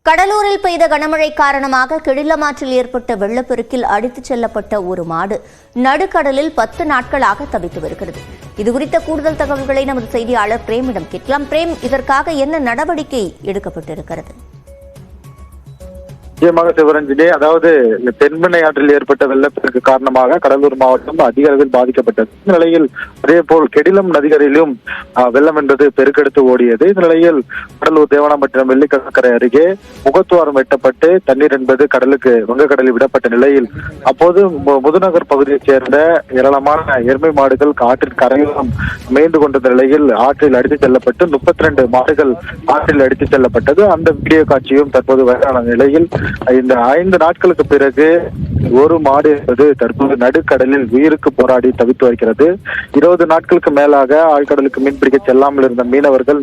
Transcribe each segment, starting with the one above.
கடலூரில் பெய்த கனமழை காரணமாக கிடிலமாற்றில் ஏற்பட்ட வெள்ளப்பெருக்கில் அடித்துச் செல்லப்பட்ட ஒரு மாடு நடுக்கடலில் 10 நாட்களாக தவித்து வருகிறது. இதுகுறித்த கூடுதல் தகவல்களை நமது செய்தியாளர் பிரேமிடம் கேட்கலாம். பிரேம், இதற்காக என்ன நடவடிக்கை எடுக்கப்பட்டிருக்கிறது? நிச்சயமாக சிவரஞ்சனி, அதாவது தென்பெண்ணை ஆற்றில் ஏற்பட்ட வெள்ளப்பெருக்கு காரணமாக கடலூர் மாவட்டம் அதிக அளவில் பாதிக்கப்பட்டது. இந்த நிலையில் அதேபோல் கெடிலம் நதிகரையிலும் வெள்ளம் என்பது பெருக்கெடுத்து ஓடியது. இந்த நிலையில் கடலூர் தேவனாம்பட்டினம் வெள்ளிக்கடற்கரை அருகே முகத்துவாரம் வெட்டப்பட்டு தண்ணீர் என்பது கடலுக்கு வங்கக்கடலில் விடப்பட்ட நிலையில் அப்போது முதுநகர் பகுதியைச் சேர்ந்த ஏராளமான எருமை மாடுகள் ஆற்றின் கரையோரம் மேய்ந்து கொண்டிருந்த நிலையில் ஆற்றில் அடித்துச் செல்லப்பட்டு 32 மாடுகள் ஆற்றில் அடித்துச் செல்லப்பட்டது. அந்த வீடியோ காட்சியும் தற்போது வைரலான நிலையில் இந்த 5 நாட்களுக்கு பிறகு ஒரு மாடு என்பது தற்போது நடுக்கடலில் உயிருக்கு போராடி தவித்து வருகிறது. 20 நாட்களுக்கு மேலாக ஆழ்கடலுக்கு மீன்பிடிக்க செல்லாமல் இருந்த மீனவர்கள்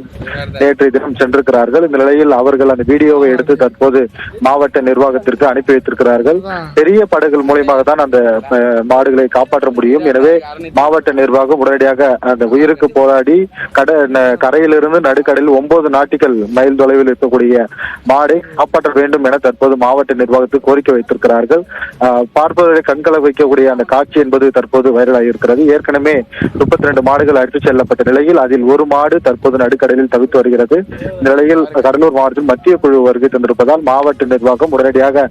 நேற்றைய தினம் சென்றிருக்கிறார்கள். இந்த நிலையில் அவர்கள் அந்த வீடியோவை எடுத்து தற்போது மாவட்ட நிர்வாகத்திற்கு அனுப்பி வைத்திருக்கிறார்கள். பெரிய படகுகள் மூலியமாக தான் அந்த மாடுகளை காப்பாற்ற முடியும். எனவே மாவட்ட நிர்வாகம் உடனடியாக அந்த உயிருக்கு போராடி கரையிலிருந்து நடுக்கடலில் 9 நாட்டிகள் மைல் தொலைவில் இருக்கக்கூடிய மாடை காப்பாற்ற வேண்டும் என தற்போது மாவட்ட நிர்வாகத்துக்கு கோரிக்கை வைத்திருக்கிறார்கள். பார்ப்பவர்களை கண்களை வைக்கக்கூடிய அந்த காட்சி என்பது தற்போது வைரலாகி இருக்கிறது. ஏற்கனவே 32 மாடுகள் அடித்துச் செல்லப்பட்ட நிலையில் அதில் ஒரு மாடு தற்போது நடுக்கடலில் தவித்து வருகிறது. இந்த நிலையில் கடலூர் மாவட்டத்தில் மத்திய குழு வருகை தந்திருப்பதால் மாவட்ட நிர்வாகம் உடனடியாக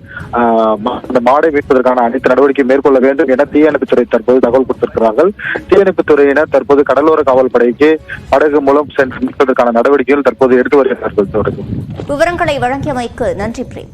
அந்த மாடை மீட்பதற்கான அனைத்து நடவடிக்கை மேற்கொள்ள வேண்டும் என தீயணைப்புத்துறை தற்போது தகவல் கொடுத்திருக்கிறார்கள். தீயணைப்புத்துறையினர் தற்போது கடலோர காவல்படைக்கு படகு மூலம் சென்று மீட்பதற்கான நடவடிக்கைகள் தற்போது எடுத்து வருகிறார்கள். விவரங்களை வழங்கியமைக்கு நன்றி பிரேம்.